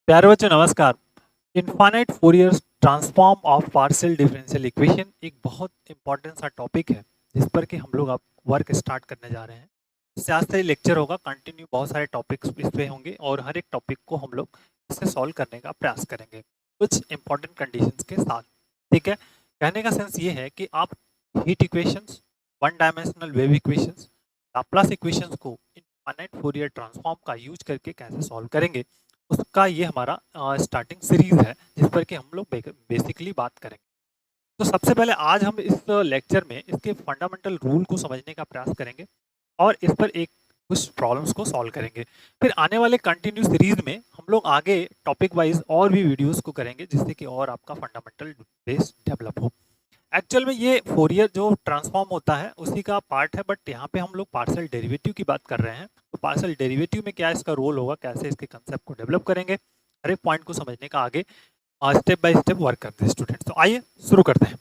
प्यारे बच्चों नमस्कार। Infinite Fourier transform of partial differential equation एक बहुत इंपॉर्टेंट सा टॉपिक है जिस पर कि हम लोग अब वर्क स्टार्ट करने जा रहे हैं। इससे आज से लेक्चर होगा, कंटिन्यू बहुत सारे टॉपिक्स इस पे होंगे और हर एक टॉपिक को हम लोग इससे सॉल्व करने का प्रयास करेंगे कुछ इंपॉर्टेंट कंडीशंस के साथ। ठीक है, कहने का सेंस ये है कि आप heat equations, one dimensional wave equations, Laplace equations को इनफाइनाइट फोरियर ट्रांसफॉर्म का यूज करके कैसे सॉल्व करेंगे, उसका ये हमारा स्टार्टिंग सीरीज है जिस पर कि हम लोग बेसिकली बात करेंगे। तो सबसे पहले आज हम इस लेक्चर में इसके फंडामेंटल रूल को समझने का प्रयास करेंगे और इस पर एक कुछ प्रॉब्लम्स को सॉल्व करेंगे। फिर आने वाले कंटिन्यू सीरीज में हम लोग आगे टॉपिक वाइज और भी वीडियोस को करेंगे जिससे कि और आपका फंडामेंटल बेस डेवलप हो। एक्चुअल में ये फोरियर जो ट्रांसफॉर्म होता है उसी का पार्ट है, बट यहाँ पे हम लोग पार्शियल डेरिवेटिव की बात कर रहे हैं। तो पार्शियल डेरिवेटिव में क्या इसका रोल होगा, कैसे इसके कंसेप्ट को डेवलप करेंगे, हर एक पॉइंट को समझने का आगे स्टेप बाय स्टेप वर्क करते हैं स्टूडेंट्स। तो आइए शुरू करते हैं।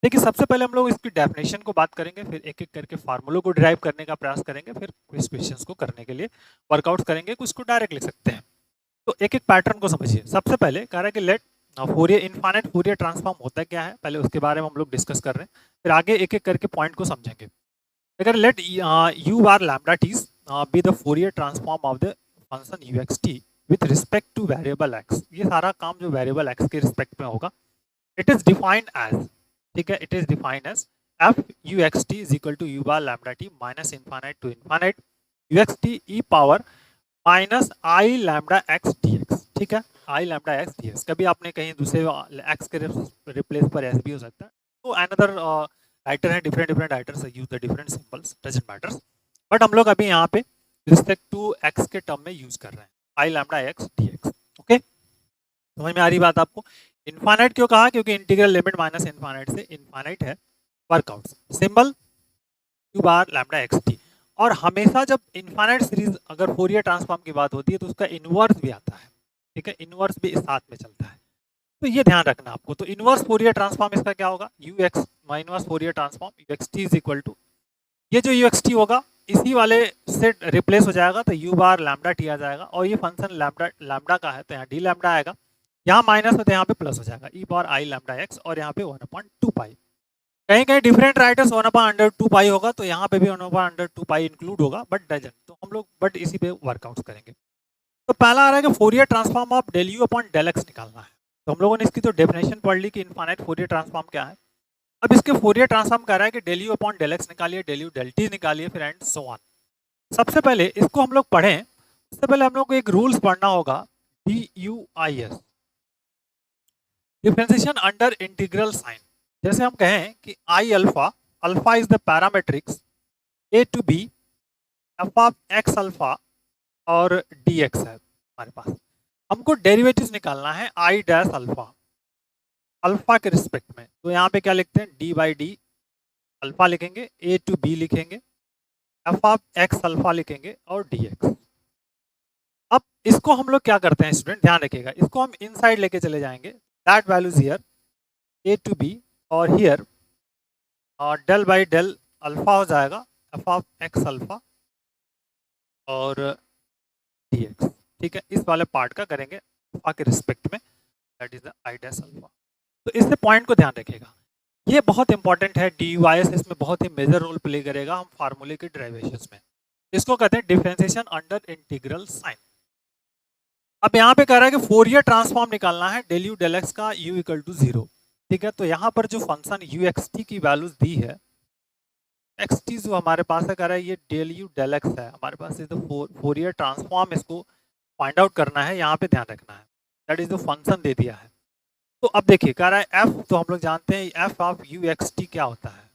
देखिए सबसे पहले हम लोग इसकी डेफिनेशन को बात करेंगे, फिर एक एक करके फार्मूलों को डिराइव करने का प्रयास करेंगे, फिर कुछ क्वेश्चंस को करने के लिए वर्कआउट करेंगे, कुछ को डायरेक्ट लिख सकते हैं। तो एक एक पैटर्न को समझिए। सबसे पहले कह रहा है कि let Fourier infinite Fourier transform होता क्या है, पहले उसके बारे में हम लोग डिस्कस कर रहे हैं, फिर आगे एक एक करके पॉइंट को समझेंगे। अगर let u r lambda t's be the Fourier transform of the function u x t with respect to variable x, ये सारा काम जो वेरिएबल एक्स के रिस्पेक्ट में होगा। इट इज डिफाइंड एज, ठीक है, it is defined as f u x t is equal to u bar lambda t minus infinite to infinite u x t e power minus i lambda x d x. ठीक है, i lambda x d x, कभी आपने कहीं दूसरे x के replace पर S भी हो सकता है। तो अनदर राइटर है, different different writers use the different symbols, doesn't matters. But हम लोग अभी यहाँ पे रिस्पेक्ट टू एक्स के टर्म में यूज कर रहे हैं, i lambda x d x. Okay, समझ में आ रही बात आपको? इनफाइनाइट क्यों कहा, क्योंकि इंटीग्रल लिमिट माइनस इनफाइनाइट से इनफाइनाइट है। Workout symbol Q bar lambda x t. और हमेशा जब इनफाइनाइट सीरीज अगर फोरियर ट्रांसफॉर्म की बात होती है तो उसका इनवर्स भी आता है। ठीक है, इनवर्स भी साथ में चलता है, तो ये ध्यान रखना आपको। तो इनवर्स फोरियर ट्रांसफॉर्म इसका क्या होगा, u x inverse Fourier transform u x t is equal to, ये जो यू एक्स टी होगा इसी वाले से रिप्लेस हो जाएगा, तो यू बार लैम्डा टी आ जाएगा, और ये फंक्शन लैम्डा लैम्डा का है तो यहाँ डी लैम्डा आएगा, यहाँ माइनस है तो यहाँ पे प्लस हो जाएगा, ई बार आई लैम्डा एक्स, और यहाँ पे 1/2 पाई। कहीं कहीं डिफरेंट राइटर्स 1/2 पाई होगा, तो यहाँ पे भी 1/2 पाई इंक्लूड होगा, बट डजन, तो हम लोग बट इसी पे वर्कआउट करेंगे। तो पहला आ रहा है कि Fourier transform of del u upon del x निकालना है। तो हम लोगों ने इसकी तो डेफिनेशन पढ़ ली कि इनफाइनाइट फोरियर ट्रांसफॉर्म क्या है। अब इसके फोरियर ट्रांसफॉर्म कह रहा है कि del u upon del x निकालिए, डेल यू डेल टी निकालिए, फिर एंड सो ऑन। सबसे पहले इसको हम लोग पढ़ें, उससे पहले हम लोग को एक रूल्स पढ़ना होगा, D U I S, differentiation under integral sign. जैसे हम कहें कि i alpha, alpha is the parametrics a to b f of x alpha और डी एक्स है हमारे पास। हमको डेरिवेटिव निकालना है आई डैश अल्फा, अल्फा के रिस्पेक्ट में। तो यहाँ पे क्या लिखते हैं, डी बाई डी अल्फा लिखेंगे, ए टू बी लिखेंगे, एफ ऑफ एक्स अल्फा लिखेंगे, और डी एक्स। अब इसको हम लोग क्या करते हैं स्टूडेंट, ध्यान रखिएगा, इसको हम इनसाइड लेके चले जाएंगे, that values here a to b, और here del by del alpha हो जाएगा एफ ऑफ एक्स अल्फा और डी एक्स। ठीक है, इस वाले पार्ट का करेंगे अल्फा के रिस्पेक्ट में, that is the I dash alpha. तो इससे पॉइंट को ध्यान रखिएगा, ये बहुत इंपॉर्टेंट है, डी यू आई एस इसमें बहुत ही मेजर रोल प्ले करेगा हम फार्मूले के डेरिवेशंस में। इसको कहते हैं डिफरेंशिएशन अंडर इंटीग्रल साइन। अब यहाँ पे कह रहा है कि फोरियर ट्रांसफॉर्म निकालना है डेल यू डेल एक्स का यू इक्वल टू 0। ठीक है, तो यहाँ पर जो फंक्शन यू एक्स टी की वैल्यूज दी है, एक्स टी जो हमारे पास है, कह रहा है ये डेल यू डेल एक्स है हमारे पास, इज द फोरियर ट्रांसफॉर्म, इसको फाइंड आउट करना है, यहाँ पे ध्यान रखना है, दैट इज द फंक्शन दे दिया है। तो अब देखिए कह रहा है एफ, तो हम लोग जानते हैं f of u x t क्या होता है,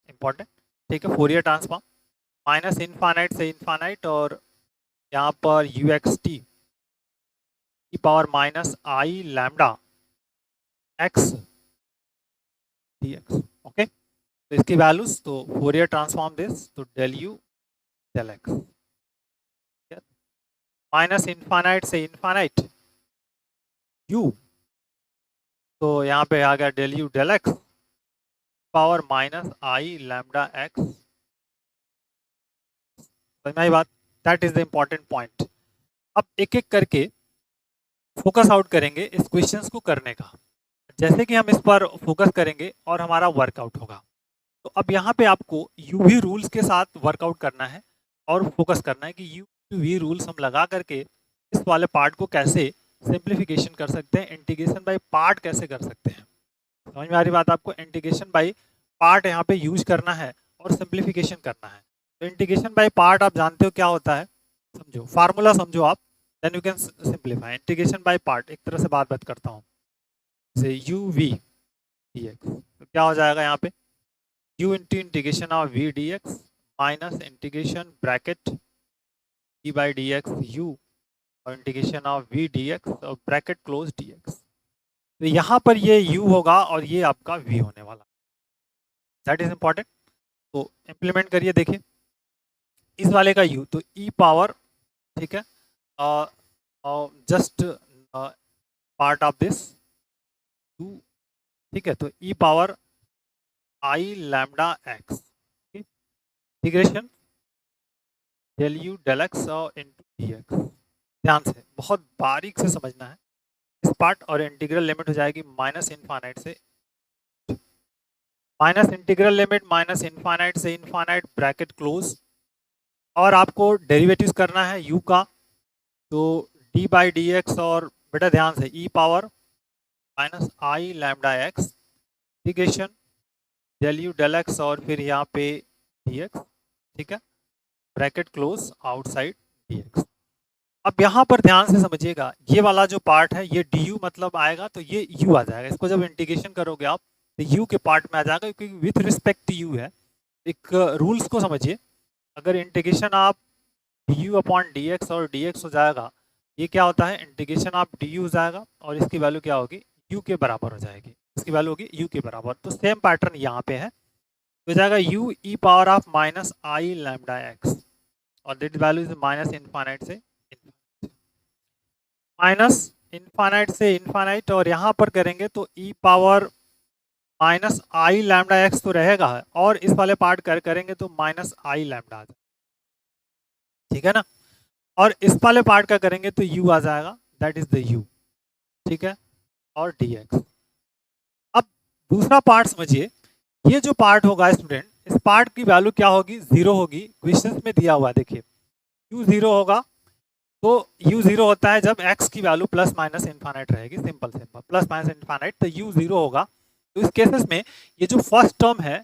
इंपॉर्टेंट। ठीक है, फोरियर ट्रांसफॉर्म माइनस इनफाइनाइट से इनफाइनाइट, और यहाँ पर यू एक्स टी की power minus i lambda x d x. Okay, तो इसकी वैल्यूज, तो फोरियर ट्रांसफॉर्म दिस, तो del u del x minus infinite से इनफाइनाइट यू, तो यहाँ पे आ गया del u del x power minus i lambda x. समझ में आई बात, that is the important point. अब एक एक करके फोकस आउट करेंगे इस क्वेश्चंस को करने का। जैसे कि हम इस पर फोकस करेंगे और हमारा वर्कआउट होगा। तो अब यहाँ पे आपको यूवी रूल्स के साथ वर्कआउट करना है और फोकस करना है कि यूवी रूल्स हम लगा करके इस वाले पार्ट को कैसे सिंप्लीफिकेशन कर सकते हैं, इंटीग्रेशन बाय पार्ट कैसे कर सकते हैं। समझ में आ रही बात आपको? इंटीग्रेशन बाय पार्ट यहाँ पे यूज करना है और सिंप्लीफिकेशन करना है। तो इंटीग्रेशन बाय पार्ट आप जानते हो क्या होता है, समझो फार्मूला समझो आप, then you can simplify. Integration by part एक तरह से बात करता हूँ, जैसे यू वी डी एक्स, तो क्या हो जाएगा यहाँ पे u into integration of v dx minus integration bracket d by d x you और इंटीग्रेशन ऑफ v dx और ब्रैकेट क्लोज dx। तो यहाँ पर ये u होगा और ये आपका v होने वाला, दैट इज इंपॉर्टेंट। तो इम्प्लीमेंट करिए, देखिए इस वाले का u तो e पावर, ठीक है, जस्ट पार्ट ऑफ दिस 2, ठीक है, तो e power i lambda x integration del u del x और इंटू डी एक्स। ध्यान से बहुत बारीक से समझना है इस पार्ट, और इंटीग्रल लिमिट हो जाएगी माइनस इनफाइनाइट से minus integral limit minus infinite से इनफाइनाइट ब्रैकेट क्लोज, और आपको डेरिवेटिव्स करना है u का, तो d बाई डी एक्स और बेटा ध्यान से e power minus i lambda x integration del u del x और फिर यहाँ पे dx, ठीक है, ब्रैकेट क्लोज आउटसाइड dx। अब यहाँ पर ध्यान से समझिएगा, ये वाला जो पार्ट है ये du मतलब आएगा, तो ये u आ जाएगा। इसको जब इंटीग्रेशन करोगे आप तो u के पार्ट में आ जाएगा, क्योंकि विथ रिस्पेक्ट टू u है। एक रूल्स को समझिए, अगर इंटीग्रेशन आप du अपॉन dx और dx हो जाएगा, ये क्या होता है, इंटीग्रेशन आप du हो जाएगा और इसकी वैल्यू क्या होगी, u के बराबर हो जाएगी, इसकी वैल्यू होगी u के बराबर। तो सेम पैटर्न यहाँ पे है, तो हो जाएगा u e power of minus i lambda x और this value is minus infinite से माइनस इनफाइनाइट से इनफाइनाइट, और यहाँ पर करेंगे तो e power minus i lambda x तो रहेगा, और इस वाले पार्ट करेंगे तो माइनस आई लैम्डा आ जाएगा, ठीक है ना, और इस वाले पार्ट का करेंगे तो u आ जाएगा, दैट इज द u, ठीक है, और dx। अब दूसरा पार्ट समझिए, ये जो पार्ट होगा स्टूडेंट, इस पार्ट की वैल्यू क्या होगी, 0 होगी। क्वेश्चन में दिया हुआ है, देखिए u 0 होगा, तो u 0 होता है जब x की वैल्यू प्लस माइनस इनफाइनाइट रहेगी, simple simple plus minus infinite, तो u 0 होगा। तो इस केसेस में ये जो फर्स्ट टर्म है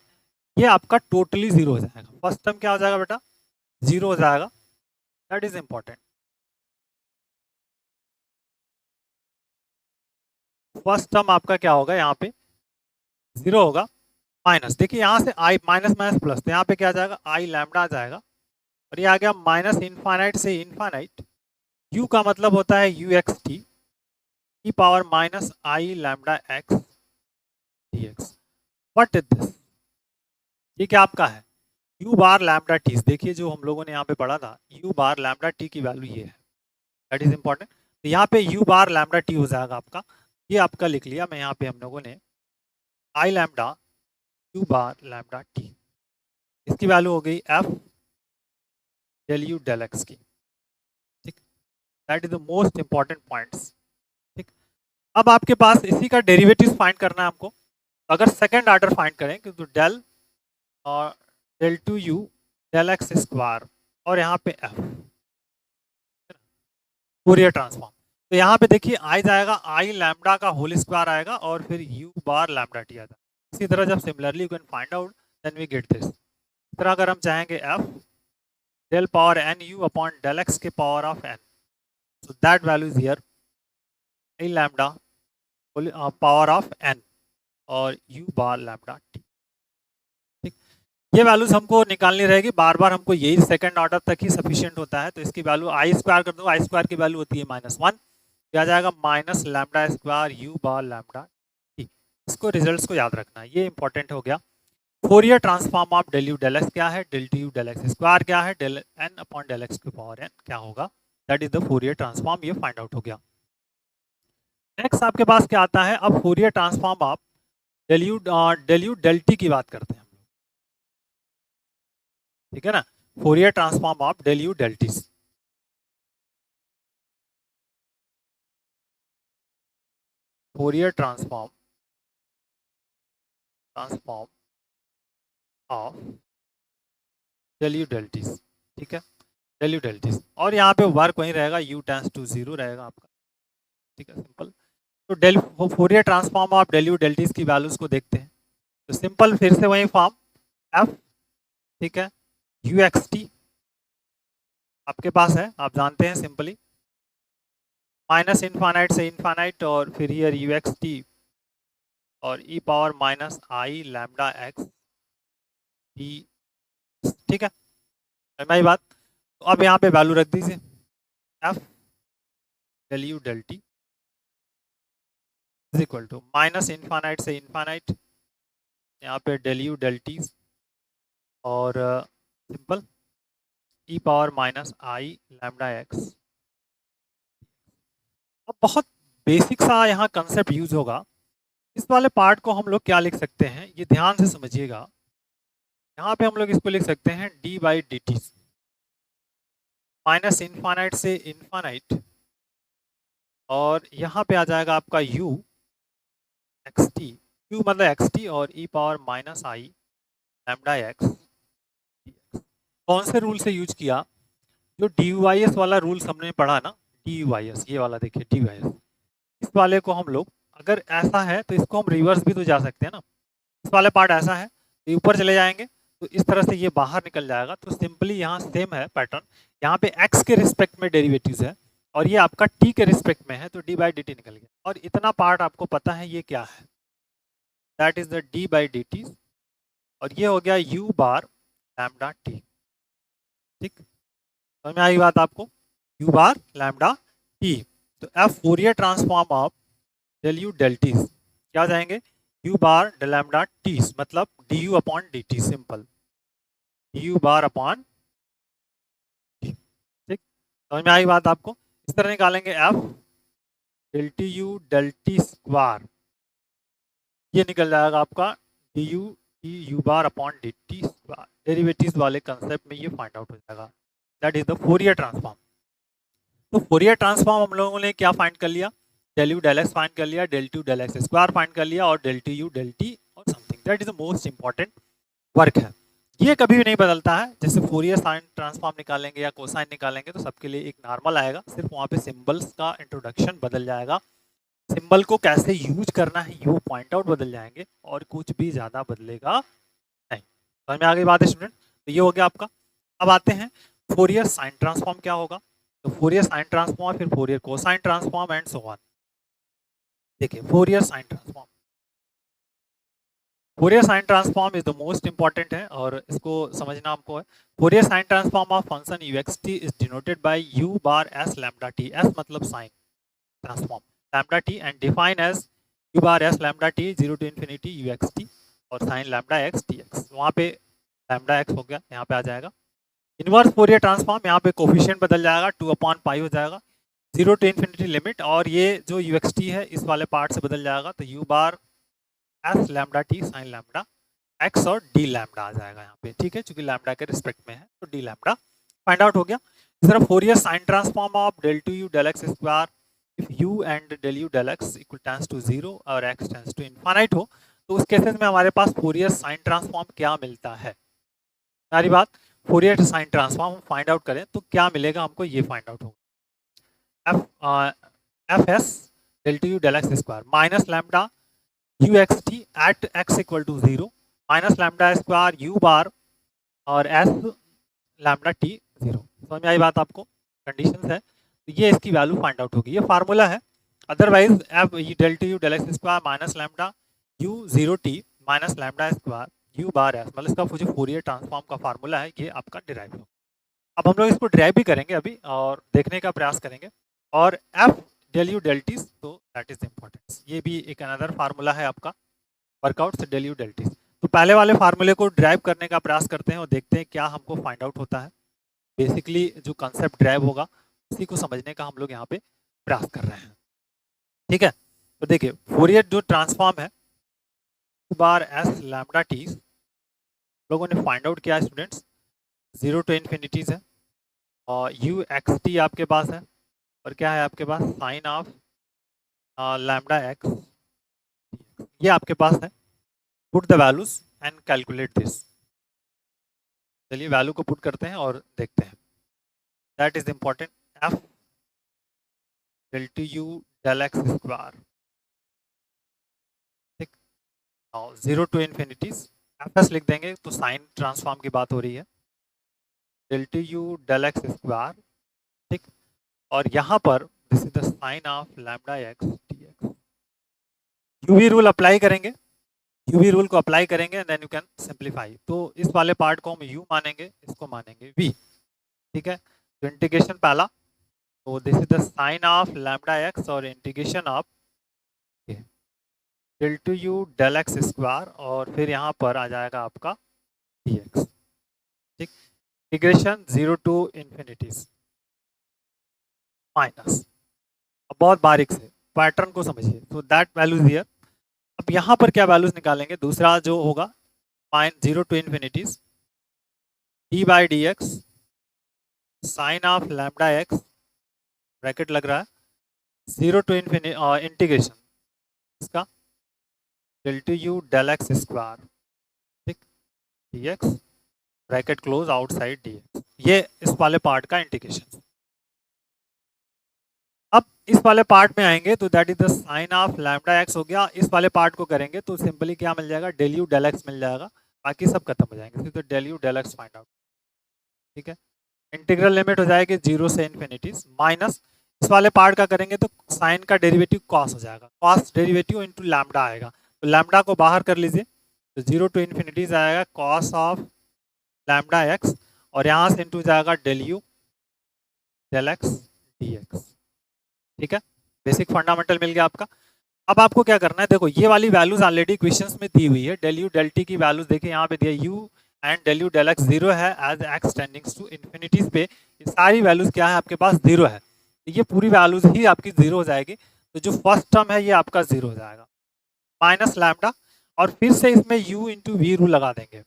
ये आपका टोटली 0 हो जाएगा। फर्स्ट टर्म क्या हो जाएगा बेटा, 0 हो जाएगा, that is important. First term आपका क्या होगा, यहाँ पे 0 होगा, माइनस, देखिए यहाँ से i माइनस माइनस प्लस, तो यहाँ पे क्या आ जाएगा, आई लैम्डा आ जाएगा, और ये आ गया माइनस इनफाइनाइट से इनफाइनाइट, u का मतलब होता है u x t e power minus i lambda x d x. What is this, ये क्या आपका है, u बार लैम्डा टी। देखिए जो हम लोगों ने यहाँ पे पढ़ा था, u बार लैम्डा टी की वैल्यू ये है, दैट इज इंपॉर्टेंट। तो यहाँ पे u बार लैम्डा टी हो जाएगा आपका, ये आपका लिख लिया मैं यहाँ पे हम लोगों ने, i lambda u bar lambda t, इसकी वैल्यू हो गई f del u del x की, ठीक, that is the most important points, ठीक। अब आपके पास इसी का डेरिवेटिव फाइंड करना है हमको। अगर सेकंड ऑर्डर फाइंड करें तो डेल और del two u del x square और यहाँ पे एफ, फूरियर ट्रांसफॉर्म। तो यहाँ पे देखिए आई जाएगा, आई लैम्डा का होल स्क्वायर आएगा और फिर यू बार लैम्डा टी आता है। इसी तरह जब similarly you can find out then we get this. इस तरह अगर हम चाहेंगे f del power n u upon del x के power of n, so that value is here i lambda power of n और यू बार लैम्डा टी, ठीक। ये values हमको निकालनी रहेगी, बार बार हमको यही सेकंड ऑर्डर तक ही सफिशिएंट होता है। तो इसकी वैल्यू आई स्क्वायर कर दो, आई स्क्वायर की वैल्यू होती है -1, क्या जाएगा minus lambda square u bar lambda t. इसको रिजल्ट्स को याद रखना है, ये इंपॉर्टेंट हो गया। Fourier transform of del u del x क्या है, del t u del x square क्या है, del n upon del x की पावर एन क्या होगा, that is the Fourier transform, ये फाइंड आउट हो गया। नेक्स्ट आपके पास क्या आता है, अब Fourier transform of del u del t की बात करते हैं, ठीक है ना, Fourier transform of del u del t. Fourier transform of del u del t, ठीक है, डेल यू डेल टी, और यहाँ पे वर्क वहीं रहेगा, u टेंस टू 0 रहेगा आपका, ठीक है, सिंपल। तो del Fourier transform of del u del t की वैल्यूज को देखते हैं। तो सिंपल फिर से वही फॉर्म f, ठीक है, यू एक्स टी आपके पास है, आप जानते हैं सिंपली, माइनस इनफाइनाइट से इनफाइनाइट और फिर हियर यू एक्स टी और e power minus i lambda x T, ठीक है, मेरी बात। तो अब यहाँ पे वैल्यू रख दीजिए, f del u del t is equal to minus infinite से इनफाइनाइट, यहाँ पे डेल यू डेल टी और simple e power minus i lambda x. अब बहुत बेसिक सा यहाँ कंसेप्ट यूज होगा, इस वाले पार्ट को हम लोग क्या लिख सकते हैं, ये ध्यान से समझिएगा। यहाँ पे हम लोग इसको लिख सकते हैं D by D T, minus infinite से इनफाइनाइट, और यहाँ पे आ जाएगा आपका u एक्स टी, यू मतलब एक्स टी और e power minus i lambda x. कौन से रूल से यूज किया, जो डी वाई एस वाला रूल हमने पढ़ा ना, डी वाई एस, ये वाला देखिए डी वाई एस, इस वाले को हम लोग अगर ऐसा है तो इसको हम रिवर्स भी तो जा सकते हैं ना, इस वाले पार्ट ऐसा है तो ऊपर चले जाएंगे तो इस तरह से ये बाहर निकल जाएगा। तो सिंपली यहाँ सेम है पैटर्न, यहाँ पे x के रिस्पेक्ट में डेरिवेटिव्स है और ये आपका t के रिस्पेक्ट में है, तो d बाई डी टी निकल गया। और इतना पार्ट आपको पता है ये क्या है, that is the d by D t, और ये हो गया u बार लैम्डा t, ठीक, समझ में आई बात आपको, u बार लैम्डा t। तो f Fourier transform of del u del t क्या जाएंगे, u bar del lambda t, मतलब du upon dt, simple du bar upon, ठीक, समझ में आई बात आपको। इस तरह निकालेंगे f del t u del t square, ये निकल जाएगा आपका d u bar upon d t square, derivatives वाले कंसेप्ट में ये फाइंड आउट हो जाएगा, that is the Fourier transform. तो फोरियर ट्रांसफॉर्म हम लोगों ने क्या फाइंड कर लिया, del u del x find कर लिया, del two del x square find कर लिया, और del t u del t और something, that is the most important work है। ये कभी भी नहीं बदलता है, जैसे फोरियर साइन ट्रांसफॉर्म निकालेंगे या कोसाइन निकालेंगे तो सबके लिए एक नॉर्मल आएगा, सिर्फ वहाँ पे सिंबल्स का इंट्रोडक्शन बदल जाएगा, सिंबल को कैसे यूज करना है ये पॉइंट आउट बदल जाएंगे, और कुछ भी ज़्यादा बदलेगा नहीं। समझ में आ गई बात है स्टूडेंट, तो ये हो गया आपका। अब आते हैं फोरियर साइन ट्रांसफॉर्म क्या होगा, तो फोरियर साइन ट्रांसफॉर्म, फिर Fourier cosine transform and so on. देखिए Fourier sine transform, Fourier sine transform is the most important है और इसको समझना हमको है। Fourier sine transform of function u x t is denoted by u bar s lambda t, s मतलब sine transform lambda t, and define as u bar s lambda t 0 to infinity u x t और sine lambda x T x, वहाँ पे lambda x हो गया, यहाँ पे आ जाएगा। इनवर्स फोरियर ट्रांसफॉर्म, यहाँ पे कोफिशिएंट बदल जाएगा, 2/पाई हो जाएगा, 0 to infinity लिमिट, और ये जो यू एक्स टी है इस वाले पार्ट से बदल जाएगा, तो u bar s lambda t sign lambda x और डी लैम्डा आ जाएगा यहाँ पे, ठीक है, चूंकि लैम्डा के रिस्पेक्ट में है तो डी लैम्डा फाइंड आउट हो गया। इस तरह Fourier sine transform of del two u del x square if u and del u del x equal tends to 0 और x टेंस टू इनफाइनाइट हो, तो उस केसेस में हमारे पास फोरियर साइन ट्रांसफॉर्म क्या मिलता है, सारी बात Fourier sine transform find out करें तो क्या मिलेगा हमको, ये फाइंड आउट होगा, f s del two u del x square minus lambda u x t at x equal to 0 minus lambda square u bar और एस लैम्डा टी 0। समझ में आई बात आपको, कंडीशंस है, तो ये इसकी वैल्यू फाइंड आउट होगी, ये फार्मूला है। Otherwise f del t u del x square minus lambda u 0 t minus lambda square u bar s, मतलब इसका जो फोरियर ट्रांसफॉर्म का फार्मूला है ये आपका डिराइव होगा। अब हम लोग इसको डिराइव भी करेंगे अभी और देखने का प्रयास करेंगे, और f del u del t, तो दैट इज इम्पोर्टेंट, ये भी एक अनदर फार्मूला है आपका वर्कआउट से डेल यू डेल टी। तो पहले वाले फार्मूले को ड्राइव करने का प्रयास करते हैं और देखते हैं क्या हमको फाइंड आउट होता है। बेसिकली जो कंसेप्ट ड्राइव होगा उसी को समझने का हम लोग यहाँ पे प्रयास कर रहे हैं, ठीक है। तो देखिए फोरियर जो ट्रांसफॉर्म है बार एस लैम्डा टी लोगों ने फाइंड आउट किया है स्टूडेंट्स, 0 to infinity है, और यू एक्स टी आपके पास है, और क्या है आपके पास साइन ऑफ लैम्डा एक्स ये आपके पास है, put the values and calculate this. चलिए वैल्यू को पुट करते हैं और देखते हैं। That is important, f del t u del x square, ठीक। और 0 टू इन्फिनिटीज एफ एस लिख देंगे तो साइन ट्रांसफॉर्म की बात हो रही है, del t u del x square, ठीक। और यहाँ पर this is the sine of lambda x d x. UV rule apply करेंगे, यूवी रूल को अप्लाई करेंगे देन यू कैन सिंप्लीफाई। तो इस वाले पार्ट को हम यू मानेंगे, इसको मानेंगे वी, ठीक है। तो इंटीग्रेशन पहला, तो this is the sine of lambda x और integration of del two u del x square और फिर यहाँ पर आ जाएगा आपका डी एक्स, ठीक। इंटीग्रेशन 0 टू इन्फिनिटीज माइनस, अब बहुत बारीक से पैटर्न को समझिए, तो दैट वैल्यूज हियर। अब यहाँ पर क्या वैल्यूज निकालेंगे, दूसरा जो होगा 0 to infinities d by d x sine of lambda x, bracket लग रहा है, 0 टू इंटीग्रेशन इसका del two u del x square, ठीक, d x, bracket close outside d x. ये इस वाले पार्ट का इंटीग्रेशन। अब इस वाले पार्ट में आएंगे तो that is the sine of lambda x हो गया। इस वाले पार्ट को करेंगे तो सिंपली क्या मिल जाएगा, डेल यू डेल एक्स मिल जाएगा, बाकी सब खत्म हो जाएंगे, सिर्फ तो del u del x find out, ठीक है। इंटीग्रल लिमिट हो जाएगी 0 से इन्फिनिटीज माइनस, इस वाले पार्ट का करेंगे तो साइन का डेरिवेटिव कॉस हो जाएगा, कॉस डेरिवेटिव इनटू लैम्डा आएगा, तो लैम्डा को बाहर कर लीजिए, तो 0 टू इन्फिनिटीज आएगा कॉस ऑफ लैम्डा एक्स और यहाँ से इनटू जाएगा del u del x d x, ठीक है। बेसिक फंडामेंटल मिल गया आपका। अब आपको क्या करना है, देखो ये वाली वैल्यूज ऑलरेडी क्वेश्चंस में दी हुई है, डेल यू डेल टी की वैल्यूज देखिए यहाँ पे दिया u and del u del x 0 है as x tendings to infinities पे, ये सारी वैल्यूज क्या है आपके पास 0 है, तो ये पूरी वैल्यूज ही आपकी 0 हो जाएगी। तो जो फर्स्ट टर्म है ये आपका 0 हो जाएगा माइनस लैम्डा, और फिर से इसमें u इंटू वी रूल लगा देंगे,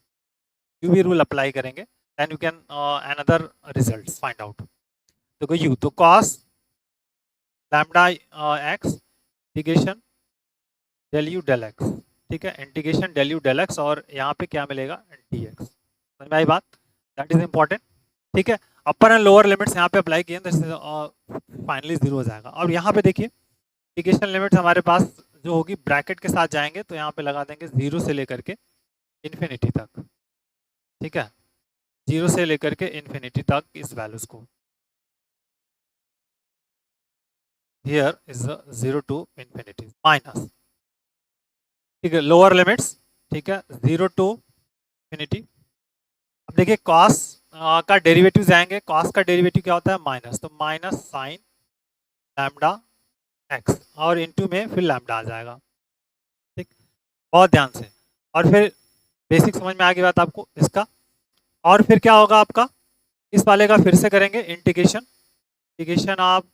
यू वी रूल अप्लाई करेंगे and you can another result find out. देखो u तो cos lambda x integration del u del x, ठीक है, integration del u del x और यहाँ पे क्या मिलेगा डी एक्स। समझ में आई बात, दैट इज इंपॉर्टेंट, ठीक है। अपर एंड लोअर लिमिट्स यहाँ पे अप्लाई किए फाइनली 0 हो जाएगा। और यहाँ पे देखिए इंटीग्रेशन लिमिट्स हमारे पास जो होगी ब्रैकेट के साथ जाएंगे, तो यहाँ पे लगा देंगे 0 से लेकर के इन्फिनिटी तक, ठीक है, 0 से लेकर के इन्फिनिटी तक इस वैल्यूज को, here is 0 to infinity minus, ठीक है, लोअर लिमिट्स, ठीक है, 0 टू इन्फिनिटी। अब देखिए कॉस का डेरिवेटिव जाएंगे, कॉस का डेरिवेटिव क्या होता है माइनस, तो माइनस साइन लैम्डा एक्स और इनटू में फिर लैम्डा आ जाएगा, ठीक, बहुत ध्यान से। और फिर बेसिक समझ में आ गई बात आपको इसका। और फिर क्या होगा आपका, इस वाले का फिर से करेंगे integration, integration of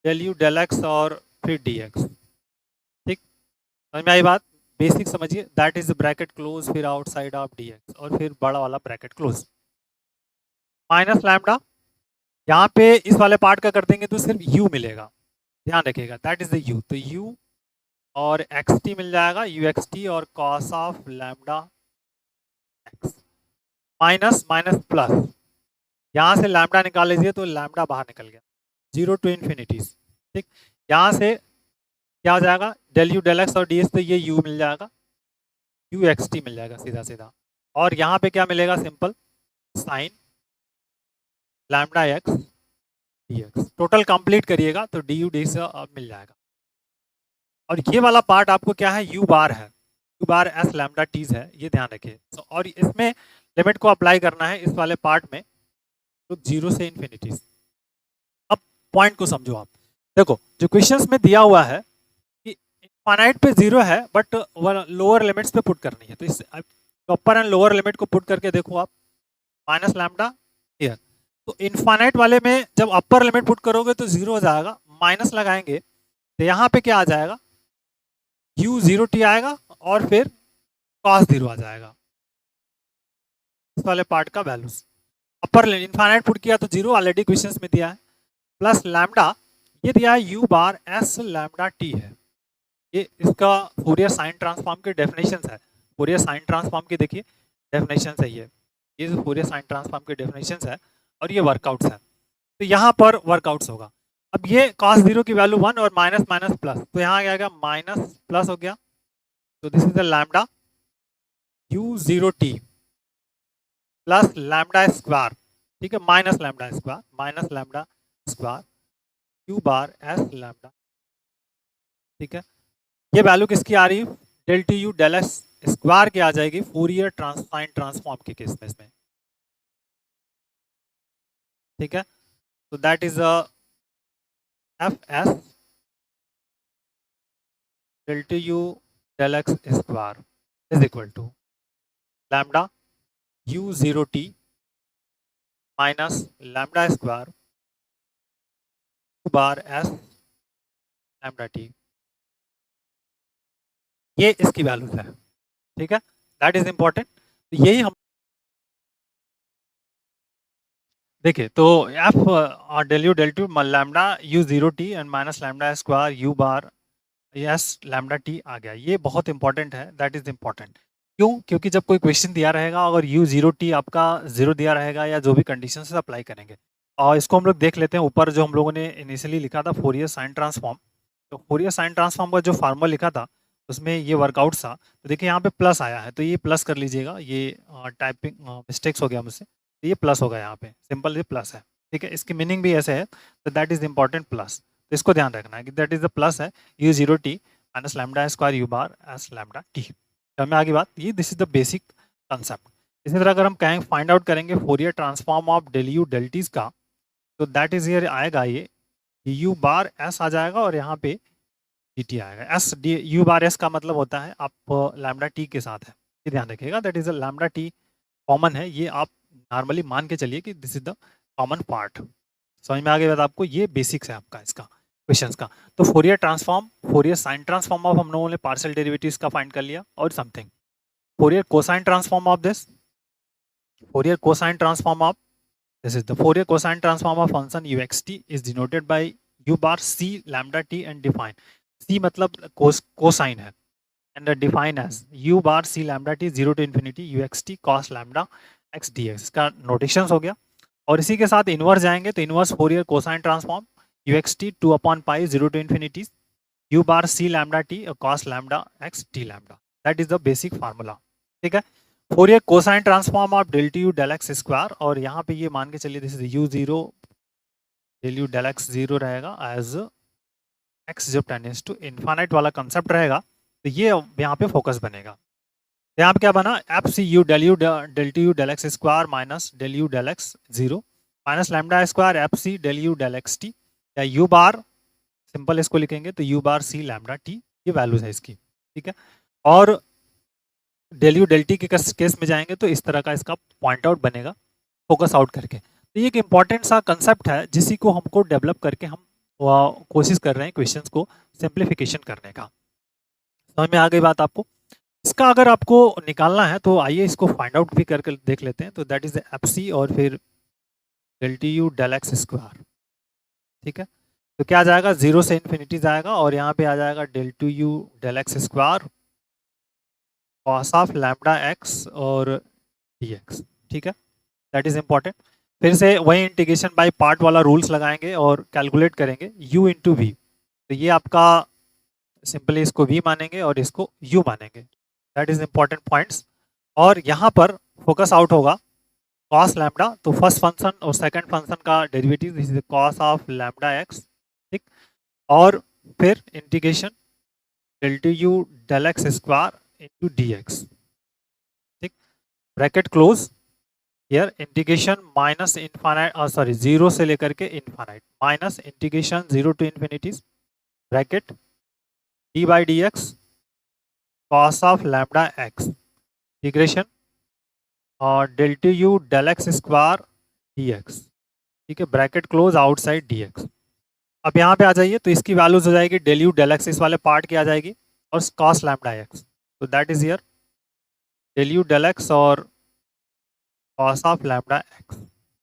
del u del x और फिर डी एक्स, ठीक, समझ में आई बात, बेसिक समझिए, दैट इज ब्रैकेट क्लोज फिर आउटसाइड ऑफ डी एक्स और फिर बड़ा वाला ब्रैकेट क्लोज माइनस लैम्डा, यहाँ पे इस वाले पार्ट का कर देंगे तो सिर्फ u मिलेगा, ध्यान रखिएगा, दैट इज द u, तो u और xt मिल जाएगा, uxt और cos of lambda x minus minus plus, यहाँ से लैम्डा निकाल लीजिए तो लैम्डा बाहर निकल गया, 0 टू इन्फिनिटीज, ठीक, यहाँ से क्या हो जाएगा डेल यू डेल एक्स और डी एक्स, तो ये u मिल जाएगा, uxt मिल जाएगा सीधा सीधा, और यहाँ पे क्या मिलेगा simple sign lambda x d x, total complete करिएगा तो डी यू डी से मिल जाएगा। और ये वाला पार्ट आपको क्या है u बार है, u bar s lambda t's है, ये ध्यान रखिए। और इसमें लिमिट को अप्लाई करना है इस वाले पार्ट में, तो 0 से इन्फिनिटीज। अब पॉइंट को समझो आप, देखो जो क्वेश्चंस में दिया हुआ है कि इनफाइनाइट पे 0 है बट लोअर लिमिट्स पे पुट करनी है, तो इस अपर एंड लोअर लिमिट को पुट करके देखो आप, माइनस लैम्डा हियर, तो इनफाइनाइट वाले में जब अपर लिमिट पुट करोगे तो 0 हो जाएगा, माइनस लगाएंगे तो यहाँ पे क्या आ जाएगा u 0 t आएगा और फिर cos 0 आ जाएगा, इस वाले पार्ट का वैल्यूज अपर इनफाइनाइट पुट किया तो 0 ऑलरेडी क्वेश्चंस में दिया है, प्लस लैम्डा ये दिया है u bar s lambda t है, ये इसका फूरियर साइन ट्रांसफॉर्म के डेफिनेशंस है। फूरियर साइन ट्रांसफॉर्म की देखिए डेफिनेशंस है ये जो फूरियर साइन ट्रांसफॉर्म के डेफिनेशंस है और ये वर्कआउट्स है। तो यहाँ पर वर्कआउट्स होगा। अब ये cos 0 की वैल्यू 1 और माइनस माइनस प्लस, तो यहाँ क्या आएगा माइनस प्लस हो गया, तो this is the lambda u0t plus lambda square, ठीक है, minus lambda square q bar s lambda, ठीक है। ये वैल्यू किसकी आ रही है, del t u del s square की आ जाएगी फूरियर साइन ट्रांसफॉर्म के केस में इसमें, ठीक है। तो that is f s del t u del x square is equal to lambda u zero t minus lambda square bar s lambda t, ये इसकी वैल्यूज है, ठीक है। That is important. यही हम देखिए, तो f del u del two lambda u zero t and minus lambda square u bar s lambda t आ गया, ये बहुत इंपॉर्टेंट है, दैट इज इंपॉर्टेंट। क्यों, क्योंकि जब कोई क्वेश्चन दिया रहेगा अगर यू जीरो टी आपका जीरो दिया रहेगा या जो भी कंडीशन से अप्लाई करेंगे, और इसको हम लोग देख लेते हैं ऊपर जो हम लोगों ने इनिशियली लिखा था फोरियर साइन ट्रांसफॉर्म। तो फोरियर साइन ट्रांसफॉर्म का जो फार्मूला लिखा था उसमें ये वर्कआउट था, तो देखिए यहाँ पे प्लस आया है तो ये प्लस कर लीजिएगा, ये टाइपिंग मिस्टेक्स हो गया मुझसे, तो ये प्लस होगा यहाँ पे, सिंपल ये प्लस है, ठीक है। इसकी मीनिंग भी ऐसे है, तो दैट इज इंपॉर्टेंट प्लस, तो इसको ध्यान रखना है कि दैट इज द प्लस है u zero t minus lambda square u bar s lambda t. तो हमें आगे बात ये this is the basic concept. इसी तरह अगर हम कहें फाइंड आउट करेंगे Fourier transform of del u del t's का, तो दैट इज हियर आएगा ये यू बार एस आ जाएगा और यहाँ पे डी टी आएगा। S D u bar S का मतलब होता है आप लैम्डा टी के साथ है, ये ध्यान रखिएगा, that is a lambda T common है, ये आप नॉर्मली मान के चलिए कि this is the common part. समझ में आ गया आपको, ये बेसिक्स है आपका इसका क्वेश्चंस का। तो Fourier transform Fourier sine transform of हम लोगों ने पार्शियल डेरिवेटिव्स का फाइंड कर लिया, और something Fourier cosine transform of this, Fourier cosine transform of this is the Fourier cosine transform of function uxt is denoted by u bar c lambda t and define c मतलब cosine है and define as u bar c lambda t 0 to infinity uxt cos lambda x dx, इसका notations हो गया। और इसी के साथ inverse जाएंगे तो inverse Fourier cosine transform uxt 2 upon pi 0 to infinity u bar c lambda t cos lambda x d lambda, that is the basic formula, ठीक है। Fourier cosine transform of del t u del x square, और यहाँ पे ये मान के चलिए this is u zero del u del x zero रहेगा एज एक्स जब टेंडेंस टू इनफाइनाइट वाला कंसेप्ट रहेगा, तो ये यहाँ पे फोकस बनेगा। यहाँ पे क्या बना F C u del t u del x square minus del u del x zero minus lambda square F C del u del x t, या यू बार सिंपल इसको लिखेंगे तो u bar c lambda t, ये values है इसकी, ठीक है। और डेल यू डेल टी के केस में जाएंगे तो इस तरह का इसका पॉइंट आउट बनेगा फोकस आउट करके। तो ये एक इंपॉर्टेंट सा कंसेप्ट है जिसी को हमको डेवलप करके हम कोशिश कर रहे हैं क्वेश्चंस को सिंप्लीफिकेशन करने का। समझ में आ गई बात आपको। इसका अगर आपको निकालना है तो आइए इसको फाइंड आउट भी करके देख लेते हैं। तो दैट इज एफ सी और फिर del t u del x square, ठीक है। तो क्या आ जाएगा, जीरो से इन्फिनिटी जाएगा और यहाँ पे आ जाएगा del two u del x square cos of lambda x और डी एक्स, ठीक है। That is important. फिर से वही इंटीग्रेशन बाय पार्ट वाला रूल्स लगाएंगे और कैलकुलेट करेंगे u इंटू वी, तो ये आपका सिंपली इसको v मानेंगे और इसको u मानेंगे, दैट इज इंपॉर्टेंट पॉइंट्स। और यहाँ पर फोकस आउट होगा cos लैम्डा, तो फर्स्ट फंक्शन और सेकंड फंक्शन का derivative this is cos of lambda x, ठीक। और फिर integration del two u del x square into d x, ठीक, bracket close, here integration minus infinite sorry zero से लेकर के infinite minus integration zero to infinity bracket d by d x cos of lambda x integration और del two u del x square D x, ठीक है, bracket close outside d x. अब यहाँ पे आ जाइए तो इसकी वैल्यूज हो जाएगी डेल यू डेल एक्स इस वाले पार्ट की आ जाएगी और कॉस लैम्डा एक्स, तो that is here del u del x और कॉस ऑफ लैम्डा एक्स,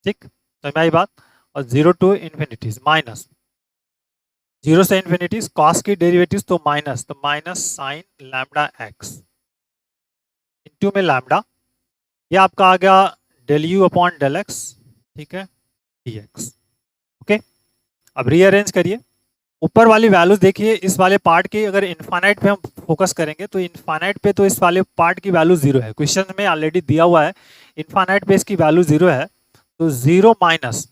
ठीक। तो मेरी बात, और जीरो टू इन्फिनिटीज माइनस 0 से इन्फिनिटी कॉस की डेरिवेटिव तो minus sine lambda x into में लैम्डा, ये आपका आ गया del u upon del x, ठीक है, डी एक्स। ओके, अब रीअरेंज करिए, ऊपर वाली वैल्यूज देखिए, इस वाले पार्ट की अगर इनफाइनाइट पे हम फोकस करेंगे तो इनफाइनाइट पे तो इस वाले पार्ट की वैल्यू जीरो है, क्वेश्चन में ऑलरेडी दिया हुआ है इनफाइनाइट पे इसकी वैल्यू जीरो है, तो जीरो माइनस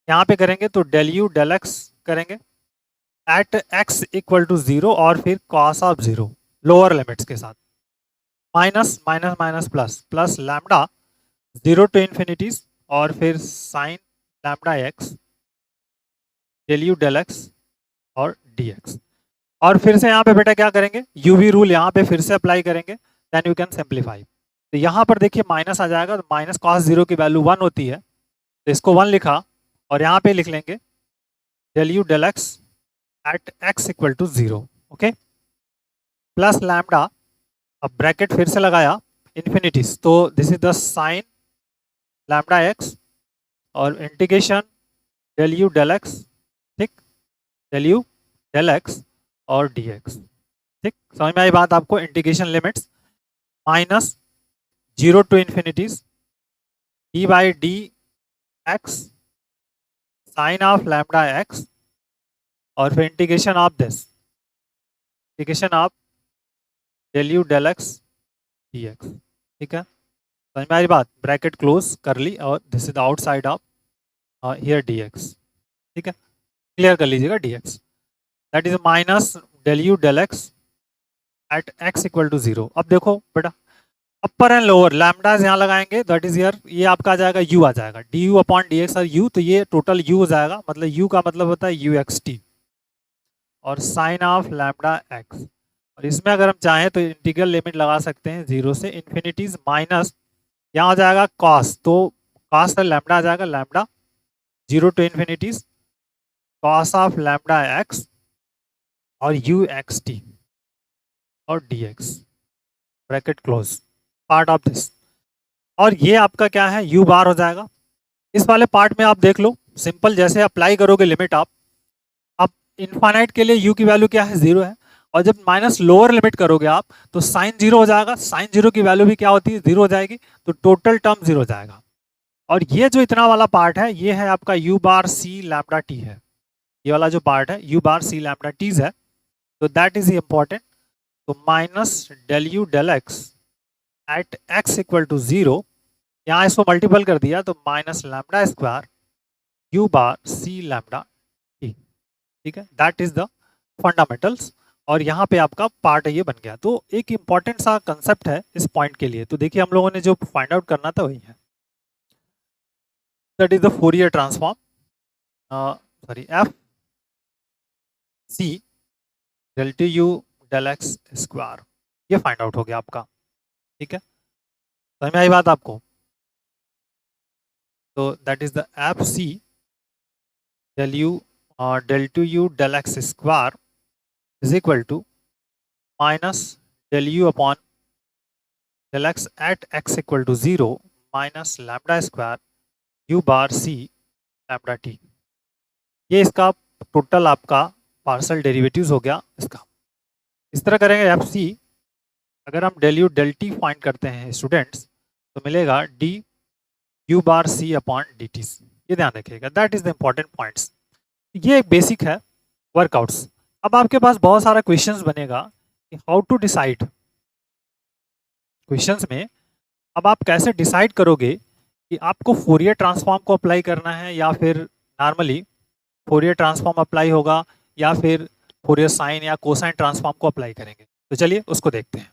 यहाँ पे करेंगे तो डेल यू डेल एक्स करेंगे at x equal to zero और फिर cos of zero lower limits के साथ, minus minus minus plus plus lambda zero to infinities और फिर sine lambda x del u del x और डी एक्स। और फिर से यहाँ पे बेटा क्या करेंगे, यूवी रूल यहाँ पे फिर से अप्लाई करेंगे, देन यू कैन सिंप्लीफाई। तो यहाँ पर देखिए माइनस आ जाएगा, तो माइनस कॉस जीरो की वैल्यू वन होती है, तो इसको वन लिखा और यहाँ पे लिख लेंगे del u del x at x equal to zero, okay, plus lambda, अब ब्रैकेट फिर से लगाया इन्फिनिटीज, तो this is the sine lambda x और integration del u del x, ठीक, डेल यू डेल एक्स और डी एक्स, ठीक, समझ में आई बात आपको। Integration limits minus zero to infinities d by d x sine of lambda x और फिर integration of this, integration of del u del x d x, ठीक है, समझ में आई बात, ब्रैकेट क्लोज कर ली और this is the outside of here d x, ठीक है, क्लियर कर लीजिएगा d x, that is minus del u del x at x equal to zero. अब देखो बेटा अपर एंड लोअर लैम्डाज यहाँ लगाएंगे, दैट इज हियर, ये आपका आ जाएगा यू आ जाएगा D you upon D x और यू, तो ये टोटल यू हो जाएगा, मतलब यू का मतलब होता है यू एक्स टी और साइन ऑफ लैम्डा एक्स, और इसमें अगर हम चाहें तो इंटीग्रल लिमिट लगा सकते हैं जीरो से इन्फिनिटीज माइनस यहाँ आ जाएगा कॉस, तो कॉस का लैम्डा आ जाएगा lambda zero to infinities cos of lambda x और यू एक्स टी और d x, bracket close, part of this, और ये आपका क्या है u बार हो जाएगा। इस वाले पार्ट में आप देख लो सिंपल, जैसे अप्लाई करोगे लिमिट आप, अब इनफाइनाइट के लिए u की वैल्यू क्या है, जीरो है, और जब माइनस लोअर लिमिट करोगे आप तो साइन जीरो हो जाएगा, साइन जीरो की वैल्यू भी क्या होती है, जीरो हो जाएगी, तो टोटल टर्म जीरो हो जाएगा। और ये जो इतना वाला पार्ट है ये है आपका u bar c lambda t है, ये वाला जो पार्ट है u bar c lambda t's है, तो दैट इज इम्पोर्टेंट, तो minus del u del x at x equal to zero, यहाँ इसको मल्टीपल कर दिया तो minus lambda square u bar c lambda t, ठीक है, दैट इज द फंडामेंटल्स, और यहाँ पे आपका पार्ट ये बन गया। तो एक इंपॉर्टेंट सा कंसेप्ट है इस पॉइंट के लिए, तो देखिए हम लोगों ने जो फाइंड आउट करना था वही है, that is the Fourier transform, sorry F C del t u del x square, ये फाइंड आउट हो गया आपका, ठीक है, समझ में आई बात आपको। तो that is the F C del u del two u del x square is equal to minus del u upon del x at x equal to zero minus lambda square u bar c lambda t, ये इसका total आपका partial derivatives हो गया इसका। इस तरह करेंगे F C, अगर हम del u del t find करते हैं स्टूडेंट्स तो मिलेगा d u bar c upon d t, ये ध्यान रखिएगा, that is the important points, ये एक बेसिक है वर्कआउट्स। अब आपके पास बहुत सारा क्वेश्चंस बनेगा कि हाउ टू डिसाइड, क्वेश्चंस में अब आप कैसे डिसाइड करोगे कि आपको फोरियर ट्रांसफॉर्म को अप्लाई करना है या फिर नॉर्मली फोरियर ट्रांसफॉर्म अप्लाई होगा या फिर फोरियर साइन या कोसाइन ट्रांसफॉर्म को अप्लाई करेंगे, तो चलिए उसको देखते हैं।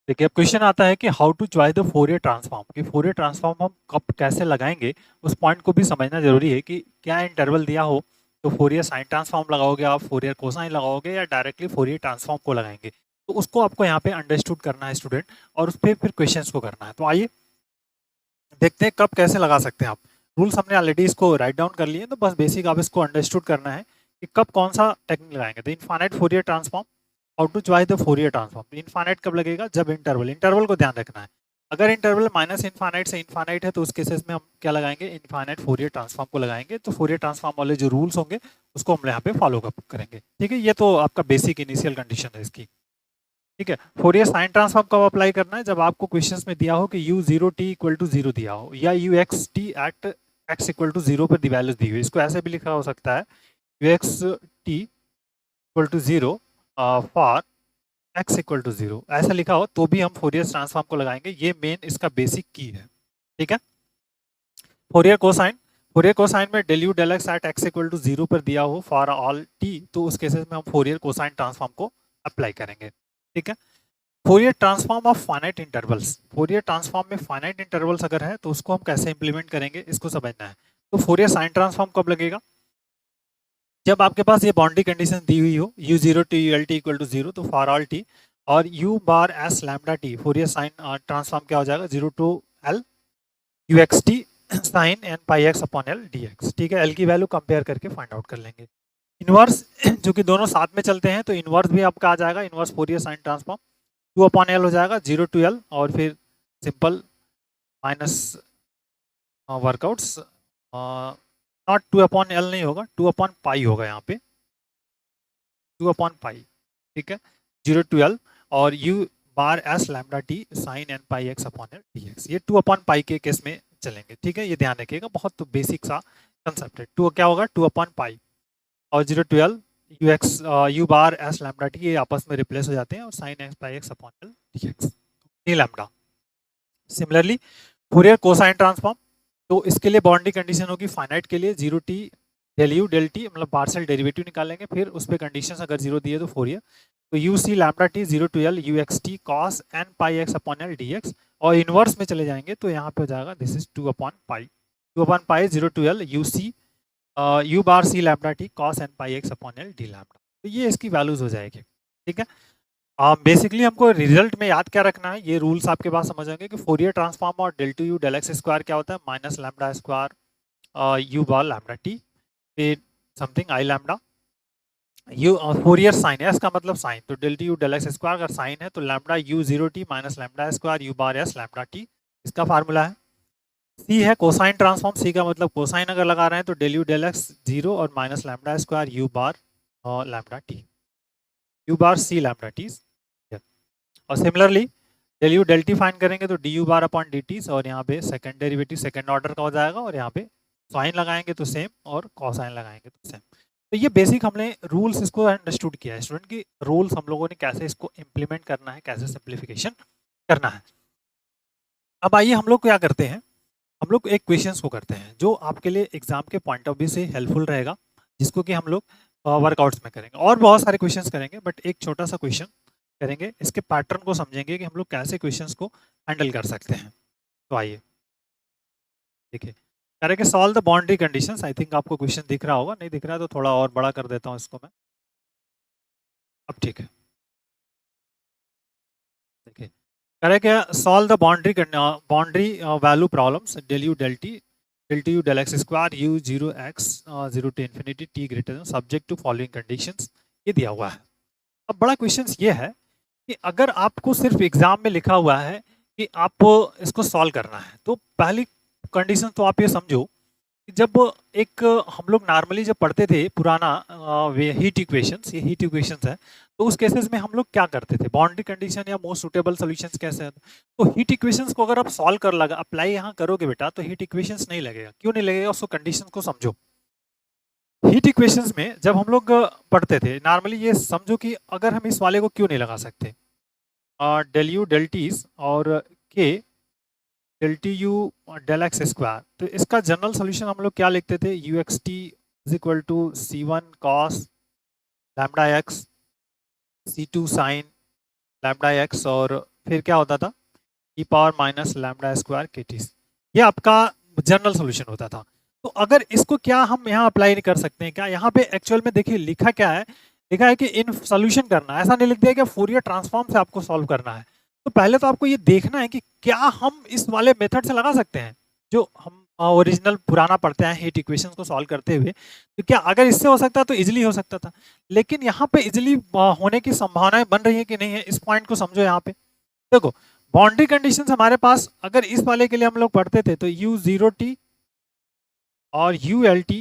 देखिए अब क्वेश्चन आता है कि how to choice the Fourier transform, कि फोरियर ट्रांसफॉर्म हम कब कैसे लगाएंगे, उस पॉइंट को भी समझना जरूरी है कि क्या इंटरवल दिया हो तो फोरियर साइन ट्रांसफॉर्म लगाओगे आप, फोरियर कोसाइन लगाओगे या डायरेक्टली फोरियर ट्रांसफॉर्म को लगाएंगे, तो उसको आपको यहाँ पे अंडरस्टूड करना है स्टूडेंट, और उस पर फिर क्वेश्चन को करना है। तो आइए देखते हैं कब कैसे लगा सकते हैं आप। रूल्स हमने ऑलरेडी इसको राइट डाउन कर लिए, तो बस बेसिक आप इसको अंडरस्टूड करना है कि कब कौन सा टेक्निक लगाएंगे। तो infinite Fourier transform, how to choice the Fourier transform, infinite कब लगेगा, जब इंटरवल, इंटरवल को ध्यान रखना है, अगर इंटरवल माइनस इनफाइनाइट से इनफाइनाइट है तो उस केसेस में हम क्या लगाएंगे, इनफाइनाइट फोरियर ट्रांसफॉर्म को लगाएंगे। तो फोरियर ट्रांसफॉर्म वाले जो रूल्स होंगे उसको हम यहाँ पे फॉलो करेंगे। ठीक है, ये तो आपका बेसिक इनिशियल कंडीशन है इसकी। ठीक है, फोरियर साइन ट्रांसफॉर्म कब अप्लाई करना है, जब आपको क्वेश्चंस में दिया हो कि u0t इक्वल टू 0 दिया हो, या uxt at x equal to 0 पर दी वैल्यूज दी हुई। इसको ऐसे भी लिखा हो सकता है uxt equal to 0 for x equal to 0, ऐसा लिखा हो तो भी हम फोरियर ट्रांसफॉर्म को लगाएंगे। ये मेन इसका बेसिक की है। ठीक है, फोरियर कोसाइन में del u del x at x equal to 0 पर दिया हो फॉर ऑल t, तो उस केसेस में हम फोरियर कोसाइन ट्रांसफॉर्म को अप्लाई करेंगे। ठीक है, Fourier transform of finite intervals, Fourier transform में फाइनाइट इंटरवल्स अगर है तो उसको हम कैसे इंप्लीमेंट करेंगे इसको समझना है। तो फोरियर साइन ट्रांसफॉर्म कब लगेगा, जब आपके पास ये बाउंड्री कंडीशन दी हुई हो u0 to ult equal to 0, तो फॉर ऑल t और u bar s lambda t, Fourier sine transform क्या हो जाएगा 0 to l uxt sine n pi x upon l dx। ठीक है, l की वैल्यू कंपेयर करके फाइंड आउट कर लेंगे। इनवर्स जो कि दोनों साथ में चलते हैं, तो इनवर्स भी आपका आ जाएगा, inverse Fourier sine transform 2 upon l हो जाएगा 0 to l, और फिर simple minus workouts, not 2 upon l नहीं होगा, 2 अपॉन पाई होगा यहाँ पे, 2 अपॉन पाई। ठीक है, 0 to l और u bar s lambda t sine n pi x upon l dx, ये 2 अपॉन पाई के केस में चलेंगे। ठीक है, ये ध्यान रखिएगा, बहुत बेसिक सा कंसेप्ट है। 2 क्या होगा 2 अपॉन पाई और 0 to l u bar s lambda t, ये आपस में रिप्लेस हो जाते हैं, और साइन x पाई x upon l dx D lambda. Similarly Fourier cosine transform, तो इसके लिए बाउंड्री कंडीशन होगी फाइनाइट के लिए 0 t del u del t, मतलब पार्शियल डेरिवेटिव निकालेंगे, फिर उस पर कंडीशन अगर 0 दिए तो फोरियर, तो u c lambda t 0 to l u x t cos n pi x upon l dx, और इनवर्स में चले जाएंगे तो यहाँ पे हो जाएगा this is 2 upon pi, 2 upon pi 0 to l u c u bar c lambda t cos n pi x upon l d lambda. तो ये इसकी वैल्यूज हो जाएगी। ठीक है, बेसिकली हमको रिजल्ट में याद क्या रखना है, ये रूल्स आपके पास समझ आएंगे कि फोरियर ट्रांसफॉर्म और del two u del x square क्या होता है, minus lambda square u bar lambda t फिर something i lambda u, Fourier sine है इसका मतलब साइन, तो del t u del x square अगर साइन है तो lambda u 0 t minus lambda square u bar s lambda t, इसका formula है। सी है कोसाइन ट्रांसफॉर्म, सी का मतलब कोसाइन अगर लगा रहे हैं तो डेल यू डेल एक्स 0 और minus lambda square u bar lambda t, u bar c lambda t. और similarly del u del t find करेंगे तो d u bar upon d t, और यहाँ पे सेकंड डेरिवेटिव सेकंड ऑर्डर का हो जाएगा, और यहाँ पे साइन लगाएंगे तो सेम और कॉसाइन लगाएंगे तो सेम। तो ये बेसिक हमने रूल्स इसको अंडरस्टूड किया है स्टूडेंट की, रूल्स हम लोगों ने कैसे इसको इम्प्लीमेंट करना है, कैसे सिंप्लीफिकेशन करना है। अब आइए हम लोग क्या करते हैं, हम लोग एक क्वेश्चंस को करते हैं जो आपके लिए एग्जाम के पॉइंट ऑफ व्यू से हेल्पफुल रहेगा, जिसको कि हम लोग वर्कआउट्स में करेंगे, और बहुत सारे क्वेश्चंस करेंगे, बट एक छोटा सा क्वेश्चन करेंगे, इसके पैटर्न को समझेंगे कि हम लोग कैसे क्वेश्चंस को हैंडल कर सकते हैं। तो आइए देखिए, करेंगे solve the boundary conditions. I think आपको क्वेश्चन दिख रहा होगा, नहीं दिख रहा है तो थोड़ा और बड़ा कर देता हूँ इसको मैं, अब ठीक है। देखिए, करेंगे solve the boundary value problems del u del t u del x square u 0 x 0 to infinity t greater than subject to following conditions, ये दिया हुआ है। अब बड़ा क्वेश्चन ये है कि अगर आपको सिर्फ एग्जाम में लिखा हुआ है कि आपको इसको सॉल्व करना है, तो पहली कंडीशन तो आप ये समझो कि जब एक हम लोग नॉर्मली जब पढ़ते थे पुराना हीट इक्वेशंस, ये हीट इक्वेशंस है, तो उस केसेस में हम लोग क्या करते थे, बाउंड्री कंडीशन या मोस्ट सुटेबल सॉल्यूशंस कैसे हैं, तो हीट इक्वेशंस को अगर आप सॉल्व कर लगा अप्लाई यहाँ करोगे बेटा, तो हीट इक्वेशंस नहीं लगेगा। क्यों नहीं लगेगा, उसको कंडीशन को समझो। हीट इक्वेशंस में जब हम लोग पढ़ते थे नॉर्मली, ये समझो कि अगर हम इस वाले को क्यों नहीं लगा सकते, डेल यू डेल टीज और के del t u del x square, तो इसका जनरल सोल्यूशन हम लोग क्या लिखते थे, u x t is equal to c one cos lambda x c two sine lambda x, और फिर क्या होता था e power minus lambda square के टी, ये आपका जनरल सोल्यूशन होता था। तो अगर इसको क्या हम यहाँ अप्लाई नहीं कर सकते हैं क्या, यहाँ पे एक्चुअल में देखिए लिखा क्या है, लिखा है कि इन सोल्यूशन करना, ऐसा नहीं लिख दिया कि फोरियर ट्रांसफॉर्म से आपको सॉल्व करना है। तो पहले तो आपको ये देखना है कि क्या हम इस वाले मेथड से लगा सकते हैं जो हम ओरिजिनल पुराना पढ़ते हैं हीट इक्वेशंस को सॉल्व करते हुए, तो क्या अगर इससे हो सकता तो इजिली हो सकता था, लेकिन यहाँ पे इजिली होने की संभावनाएं बन रही है कि नहीं है, इस पॉइंट को समझो। यहाँ पे देखो बाउंड्री कंडीशंस हमारे पास अगर इस वाले के लिए हम लोग पढ़ते थे तो u0t और ULT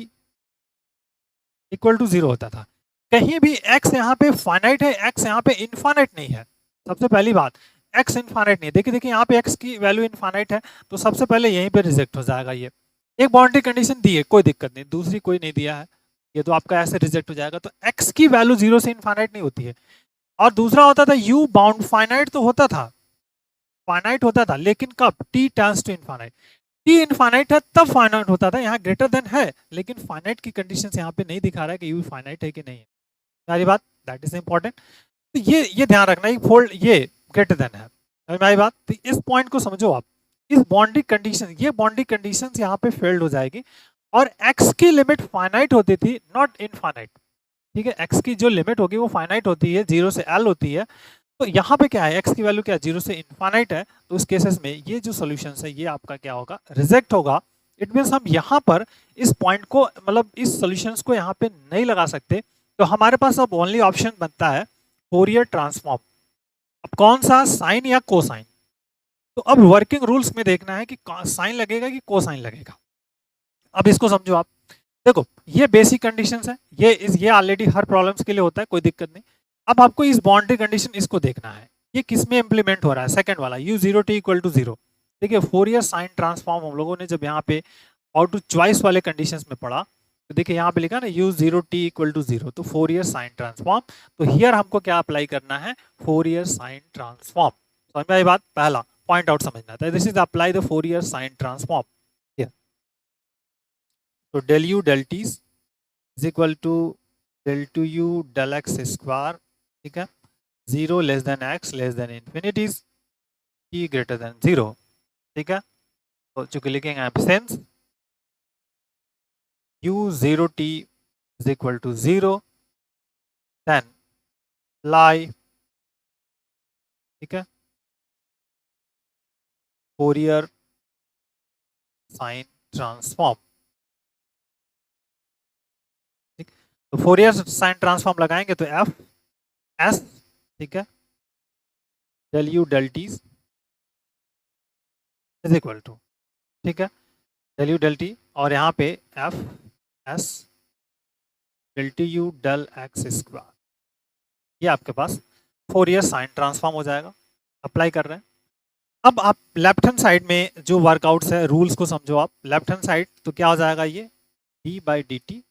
इक्वल टू 0 होता था। कहीं भी x यहाँ पे फाइनाइट है, x यहाँ पे इनफाइनाइट नहीं है। सबसे पहली बात, x इनफाइनाइट नहीं है। देखिए देखिए यहाँ पे x की वैल्यू इनफाइनाइट है, तो सबसे पहले यहीं पे रिजेक्ट हो जाएगा। ये एक बाउंड्री कंडीशन दी है, कोई दिक्कत नहीं। दूसरी कोई नहीं दिया है, ये तो आपका ऐसे रिजेक्ट हो जाएगा। तो x की वैल्यू 0 से इनफाइनाइट नहीं होती है। और दूसरा होता था u बाउंड, फाइनाइट तो होता था, फाइनाइट होता था, लेकिन कब? t turns to infinite. T infinite है तब फाइनाइट होता था, यहाँ ग्रेटर देन है, लेकिन फाइनाइट की कंडीशंस यहाँ पे नहीं दिखा रहा है कि यू फाइनाइट है कि नहीं है। सारी बात, दैट इज इंपॉर्टेंट। तो ये ध्यान रखना, ये फोल्ड, ये ग्रेटर देन है। मेरी बात, तो इस पॉइंट को समझो आप। इस बाउंड्री कंडीशन, ये बाउंड्री कंडीशंस यहाँ पे फेल्ड हो जाएगी। और एक्स की लिमिट फाइनाइट होती थी, नॉट इनफाइनाइट। ठीक है, एक्स की जो लिमिट होगी वो फाइनाइट होती है, 0 से एल होती है। तो यहाँ पे क्या है, x की वैल्यू क्या है, 0 से इनफाइनाइट है। तो उस केसेस में ये जो सॉल्यूशन है ये आपका क्या होगा, रिजेक्ट होगा। इट मींस हम यहाँ पर इस पॉइंट को, मतलब इस सॉल्यूशंस को यहाँ पे नहीं लगा सकते। तो हमारे पास अब ओनली ऑप्शन बनता है फोरियर ट्रांसफॉर्म। अब कौन सा, साइन या कोसाइन? तो अब वर्किंग रूल्स में देखना है कि साइन लगेगा कि कोसाइन लगेगा। अब इसको समझो आप। देखो ये बेसिक कंडीशंस है, ये ऑलरेडी हर प्रॉब्लम्स के लिए होता है, कोई दिक्कत नहीं। अब आपको इस बाउंड्री कंडीशन इसको देखना है, ये किस में इंप्लीमेंट हो रहा है, सेकंड वाला u0t इक्वल टू 0। देखिए फोरियर साइन ट्रांसफॉर्म हम लोगों ने जब यहाँ पे आउट टू चॉइस वाले कंडीशंस में पढ़ा, तो देखिए यहाँ पे लिखा ना u0t इक्वल टू 0, तो फोरियर साइन ट्रांसफॉर्म। तो हियर हमको क्या अप्लाई करना है, फोरियर साइन ट्रांसफॉर्म। समझ में आई बात? पहला पॉइंट आउट समझना था, this is apply the Fourier sine transform. तो del u del t is equal to del 2u del x square, ठीक है, 0 less than x less than infinity, t greater than 0, ठीक है। तो चूंकि लिखेंगे absence u0t is equal to 0, then lie, ठीक है, फोरियर साइन ट्रांसफॉर्म। ठीक, तो फोरियर साइन ट्रांसफॉर्म लगाएंगे तो एफ एस, ठीक है, del u del t is equal to, ठीक है, del u del t, और यहाँ पे F S del t u del x square. ये आपके पास फोरियर साइन ट्रांसफॉर्म हो जाएगा। अप्लाई कर रहे हैं। अब आप लेफ्ट हैंड साइड में जो वर्कआउट्स है, रूल्स को समझो आप। लेफ्ट हैंड साइड तो क्या हो जाएगा, ये d बाई डी टी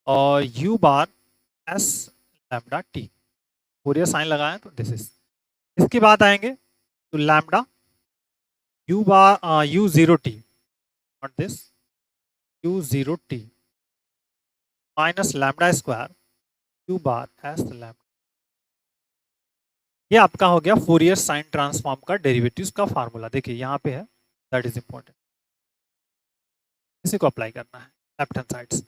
और u bar s lambda t, Fourier sign लगाएं तो दिस इज। इसके बाद आएंगे तो lambda u bar u0t, not this, u0t minus lambda square u bar s lambda. ये आपका हो गया फोरियर साइन ट्रांसफॉर्म का डेरिवेटिव्स का फार्मूला। देखिए यहाँ पे है, दैट इज इंपॉर्टेंट, इसी को अप्लाई करना है लेफ्ट हैंड साइड।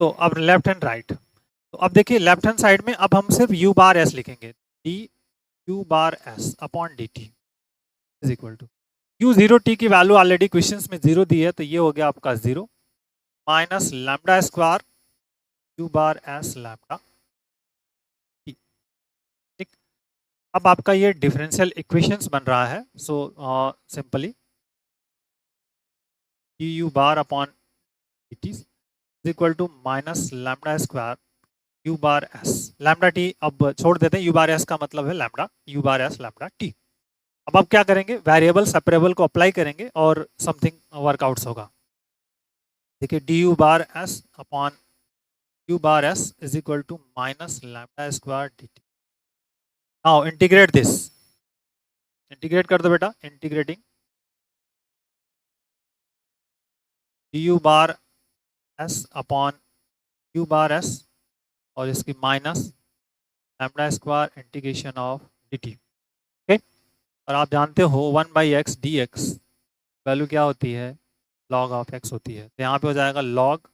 तो अब लेफ्ट हैंड राइट, तो अब देखिए लेफ्ट हैंड साइड में अब हम सिर्फ u बार s लिखेंगे, d u bar s upon d t is equal to u0t की वैल्यू ऑलरेडी क्वेश्चंस में 0 दी है, तो ये हो गया आपका 0 minus lambda square u bar s lambda t। ठीक, अब आपका ये डिफरेंशियल इक्वेशंस बन रहा है। So simply du bar upon dt is equal to minus lambda square u bar s lambda t। अब छोड़ देते हैं, u बार s का मतलब है lambda, u bar s lambda t। अब आप क्या करेंगे, वेरिएबल सेपरेबल को अप्लाई करेंगे और समथिंग वर्कआउट्स होगा। देखिए du bar s upon u bar s is equal to minus lambda square dt। Now integrate this, integrate कर दो बेटा, integrating du bar s upon u bar s और इसकी minus lambda square integration of dt। Okay, और आप जानते हो 1 by x d x value क्या होती है, लॉग ऑफ x होती है। तो यहाँ पे हो जाएगा लॉग,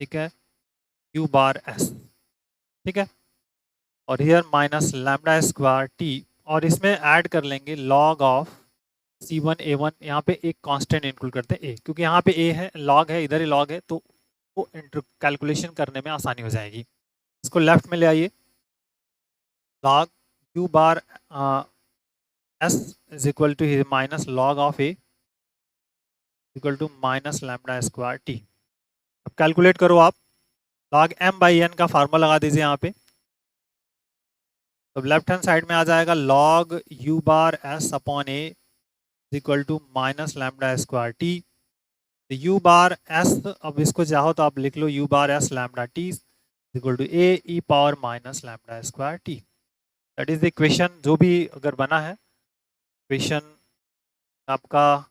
ठीक है, u बार s, ठीक है, और here minus lambda square t, और इसमें ऐड कर लेंगे लॉग ऑफ c1 a1। यहाँ पे एक कांस्टेंट इंक्लूड करते हैं a, क्योंकि यहाँ पे a है, लॉग है, इधर ही लॉग है, तो वो कैलकुलेशन करने में आसानी हो जाएगी। इसको लेफ्ट में ले आइए, log u bar s is equal to minus log of a equal to minus lambda square t. अब कैलकुलेट करो आप, लॉग एम बाई एन का फार्मूला लगा दीजिए यहाँ पे। तो लेफ्ट हैंड साइड में आ जाएगा log u bar s upon a equal to minus lambda square t. U bar s, अब इसको चाहो तो आप लिख लो u bar s lambda t equal to a e power minus lambda square t. That is the equation जो भी अगर बना है। इक्वेशन आपका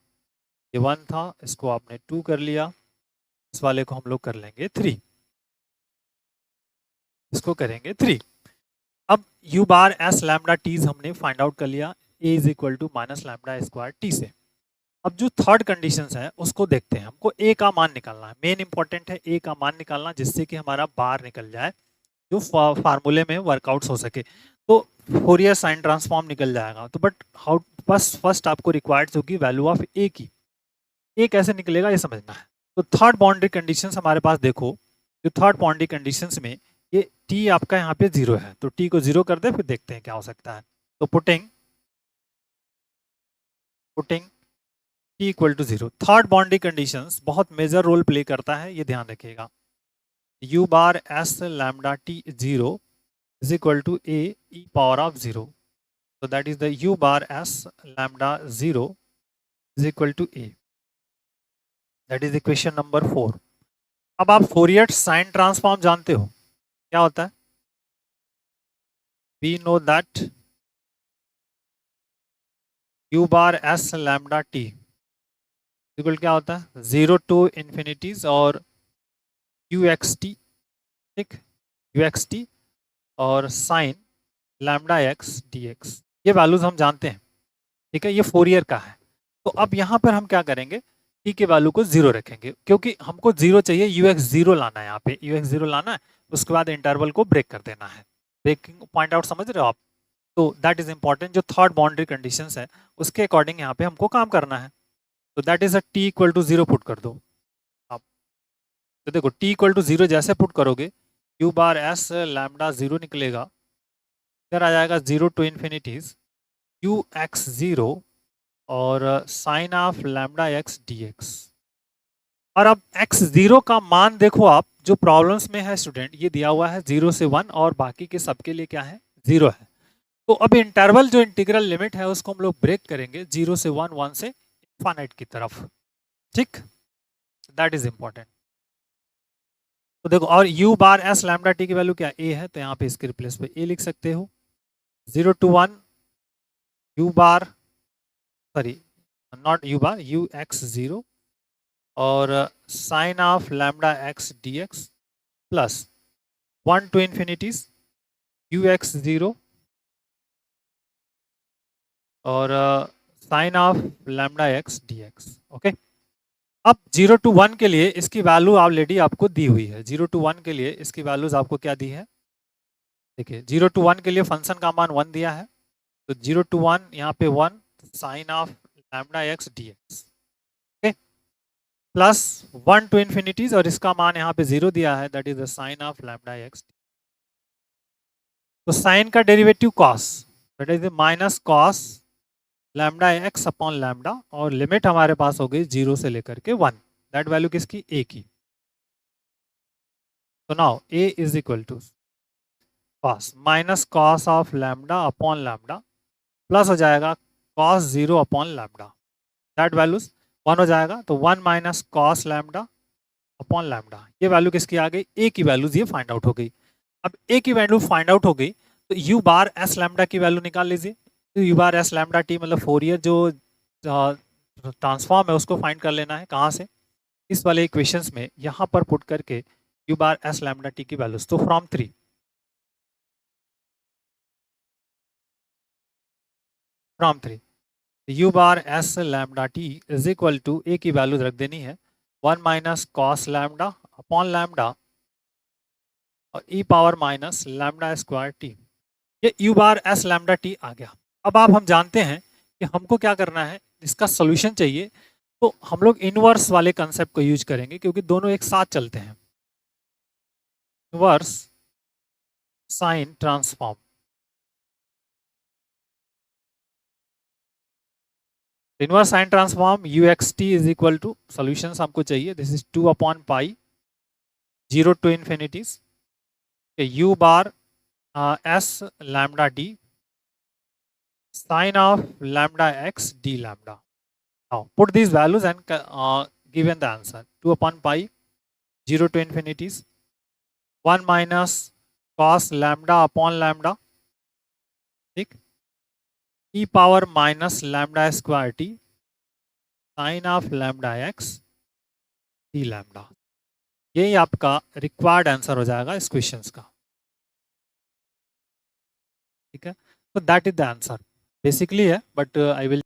ये 1 था, इसको आपने 2 कर लिया, इस वाले को हम लोग कर लेंगे 3, इसको करेंगे 3। अब u bar s lambda t's हमने फाइंड आउट कर लिया a is equal to minus lambda square t से। अब जो थर्ड कंडीशन है उसको देखते हैं, हमको a का मान निकालना है। मेन इंपॉर्टेंट है a का मान निकालना, जिससे कि हमारा बार निकल जाए जो फार्मूले में वर्कआउट्स हो सके। तो फोरियर साइन ट्रांसफॉर्म निकल जाएगा। तो बट हाउ, बस फर्स्ट आपको रिक्वायर्ड होगी वैल्यू ऑफ a की। a कैसे निकलेगा ये समझना है। तो थर्ड बाउंड्री कंडीशंस हमारे पास देखो, जो थर्ड बाउंड्री कंडीशंस में ये t आपका यहाँ पे 0 है, तो t को 0 कर दे, फिर देखते हैं क्या हो सकता है। तो putting t equal to 0, third boundary conditions बहुत मेजर रोल प्ले करता है, ये ध्यान रखिएगा। u bar s lambda t 0 is equal to a e power of 0, so that is the u bar s lambda 0 is equal to a, that is equation number 4। अब आप Fourier sine transform जानते हो क्या होता है। we know that u bar s lambda t equal क्या होता है 0 टू इंफिनिटीज और uxt, ठीक, uxt और साइन लैम्डा एक्स dx, ये वैल्यूज हम जानते हैं, ठीक है, ये फोरियर का है। तो अब यहाँ पर हम क्या करेंगे, t के वैल्यू को 0 रखेंगे, क्योंकि हमको 0 चाहिए, ux0 लाना है, यहाँ पे ux0 लाना है, उसके बाद इंटरवल को ब्रेक कर देना है। ब्रेकिंग पॉइंट आउट समझ रहे हो आप। तो दैट इज इंपॉर्टेंट, जो थर्ड बाउंड्री कंडीशंस है उसके अकॉर्डिंग यहाँ पे हमको काम करना है। तो that is a t equal to 0 put कर दो आप। तो देखो t इक्वल टू 0 जैसे पुट करोगे u बार s लैम्डा 0 निकलेगा, इधर आ जाएगा 0 टू इन्फिनिटीज ux0 और sine of lambda x dx। और अब x0 का मान देखो आप, जो प्रॉब्लम्स में है स्टूडेंट, ये दिया हुआ है 0 से 1 और बाकी के सबके लिए क्या है 0 है। तो अब इंटरवल जो इंटीग्रल लिमिट है उसको हम लोग ब्रेक करेंगे 0 से 1, 1 से इनफाइनाइट की तरफ, ठीक, दैट इज इंपॉर्टेंट। तो देखो, और u bar s lambda t की वैल्यू क्या a है, तो यहाँ पे इसके रिप्लेस पे a लिख सकते हो। 0 to 1 u bar, sorry not u bar, ux0 और sine of lambda x dx plus 1 to infinities ux0 और sine of lambda x dx। Okay, अब 0 टू 1 के लिए इसकी वैल्यू ऑलरेडी आपको दी हुई है। 0 टू 1 के लिए इसकी वैल्यूज आपको क्या दी है, देखिए 0 टू 1 के लिए फंक्शन का मान 1 दिया है, तो 0 टू 1 यहाँ पे 1 sine of lambda x dx, okay, plus 1 to infinities और इसका मान यहाँ पे 0 दिया है, that is the sine of lambda x. तो साइन का derivative cos, that is minus cos lambda x upon lambda, और लिमिट हमारे पास हो गई 0 से लेकर के 1, दैट वैल्यू किसकी a की। तो now a is equal to cos minus cos of lambda upon lambda plus हो जाएगा cos 0 upon lambda, that values 1 हो जाएगा, तो 1 minus cos lambda upon lambda, ये वैल्यू किसकी आ गई a की वैल्यूज ये फाइंड आउट हो गई। अब a की वैल्यू फाइंड आउट हो गई, तो u बार एस लैम्डा की वैल्यू निकाल लीजिए। तो u bar s lambda T मतलब फोरियर जो ट्रांसफॉर्म है उसको फाइंड कर लेना है, कहाँ से, इस वाले इक्वेशंस में यहाँ पर पुट करके u bar s lambda t की वैल्यूज, तो from 3 u bar s lambda t is equal to a की वैल्यू रख देनी है 1 minus cos lambda upon lambda और e power minus lambda square t, ये u bar s lambda t आ गया। अब आप हम जानते हैं कि हमको क्या करना है, इसका सोल्यूशन चाहिए, तो हम लोग इनवर्स वाले कंसेप्ट को यूज करेंगे, क्योंकि दोनों एक साथ चलते हैं। Inverse sine transform, inverse sine transform u x t is equal to solution आपको चाहिए, दिस इज 2/पाई 0 to infinities u bar s lambda d sine of lambda x d lambda. Now put these values and given the answer 2/pi 0 to infinities 1 minus cos lambda upon lambda, ठीक, e power minus lambda square t sine of lambda x d lambda. यही आपका required answer हो जाएगा इस questions का, ठीक है. तो that is the answer basically है, बट आई विल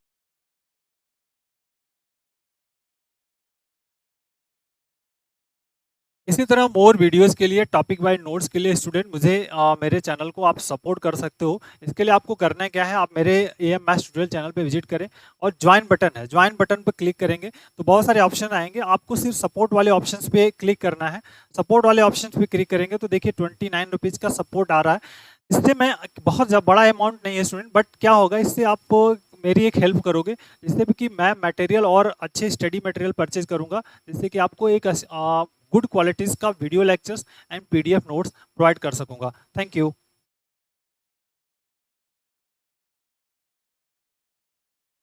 इसी तरह मोर वीडियोस के लिए, टॉपिक वाइज नोट्स के लिए स्टूडेंट मुझे मेरे चैनल को आप सपोर्ट कर सकते हो. इसके लिए आपको करना है क्या है, आप मेरे AM मैथ्स ट्यूटोरियल चैनल पे विजिट करें और ज्वाइन बटन है, ज्वाइन बटन पर क्लिक करेंगे तो बहुत सारे ऑप्शन आएंगे, आपको सिर्फ सपोर्ट वाले ऑप्शंस पे क्लिक करना है. सपोर्ट वाले ऑप्शंस पे क्लिक करेंगे तो देखिए 29 रुपीज़ का सपोर्ट आ रहा है. इससे मैं बहुत बड़ा अमाउंट नहीं है स्टूडेंट, बट क्या होगा इससे आप मेरी एक हेल्प करोगे, जिससे कि मैं मटेरियल और अच्छे स्टडी मटेरियल परचेज करूंगा, जिससे कि आपको एक गुड क्वालिटीज़ का video lectures and PDF notes provide कर सकूंगा. Thank you.